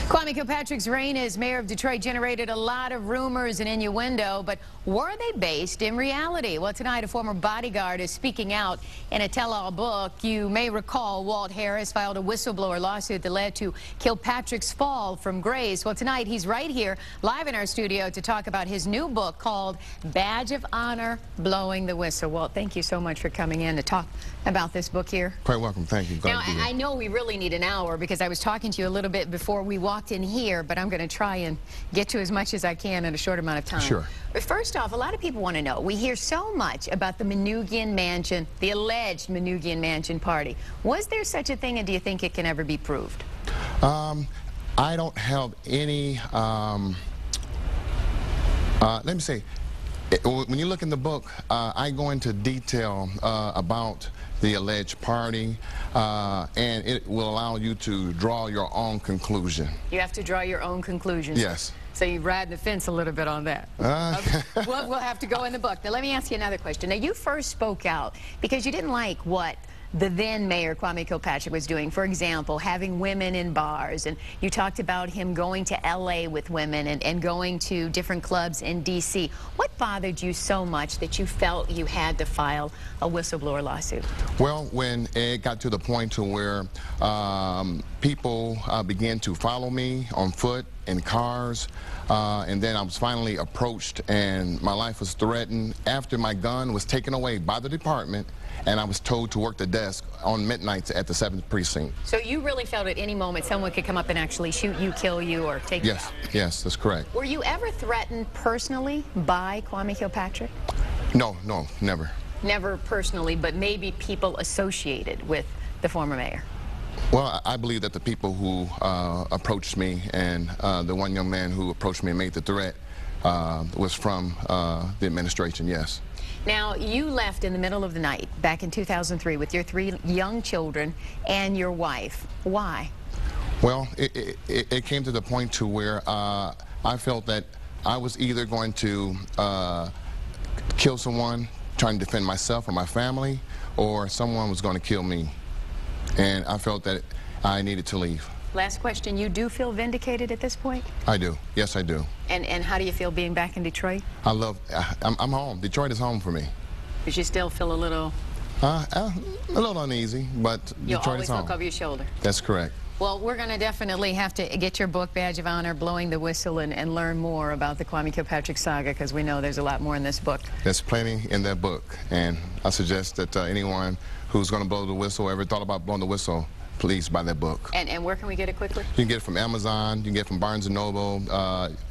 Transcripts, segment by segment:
Kwame Kilpatrick's reign as mayor of Detroit generated a lot of rumors and innuendo, but were they based in reality? Well, tonight a former bodyguard is speaking out in a tell-all book. You may recall Walt Harris filed a whistleblower lawsuit that led to Kilpatrick's fall from grace. Well, tonight he's right here live in our studio to talk about his new book called Badge of Honor, Blowing the Whistle. Walt, thank you so much for coming in to talk about this book here. Quite welcome. Thank you. Now, I know we really need an hour because I was talking to you a little bit before we walked in here, but I'm going to try and get to as much as I can in a short amount of time. Sure. But first off, a lot of people want to know, we hear so much about the Manoogian Mansion, the alleged Manoogian Mansion party. Was there such a thing, and do you think it can ever be proved? I don't have any, let me say, when you look in the book, I go into detail about the alleged party, and it will allow you to draw your own conclusion. You have to draw your own conclusions. Yes. So you ride the fence a little bit on that. We'll have to go in the book. Now let me ask you another question. Now you first spoke out because you didn't like what the then mayor, Kwame Kilpatrick, was doing. For example, having women in bars, and you talked about him going to LA with women and going to different clubs in DC. What bothered you so much that you felt you had to file a whistleblower lawsuit? Well, when it got to the point to where people began to follow me on foot in cars, and then I was finally approached and my life was threatened after my gun was taken away by the department and I was told to work the desk on midnights at the 7th precinct. So you really felt at any moment someone could come up and actually shoot you, kill you, or take you out? Yes, that's correct. Were you ever threatened personally by Kwame Kilpatrick? No, never. Never personally, but maybe people associated with the former mayor? Well, I believe that the people who approached me and the one young man who approached me and made the threat was from the administration, yes. Now, you left in the middle of the night back in 2003 with your 3 young children and your wife. Why? Well, it came to the point to where I felt that I was either going to kill someone trying to defend myself or my family, or someone was going to kill me. And I felt that I needed to leave. Last question, you do feel vindicated at this point? I do. Yes, I do. And how do you feel being back in Detroit? I'm home. Detroit is home for me. But you still feel a little... a little uneasy, but Detroit is home. You'll always look over your shoulder. That's correct. Well, we're going to definitely have to get your book, Badge of Honor, Blowing the Whistle, and learn more about the Kwame Kilpatrick saga, because we know there's a lot more in this book. There's plenty in that book, and I suggest that anyone who's going to blow the whistle, ever thought about blowing the whistle, please buy that book. And where can we get it quickly? You can get it from Amazon, you can get it from Barnes & Noble,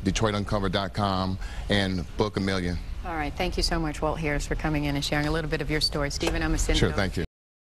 DetroitUncovered.com, and Book A Million. All right, thank you so much, Walt Harris, for coming in and sharing a little bit of your story. Stephen, I'm going to send it over. Sure, thank you.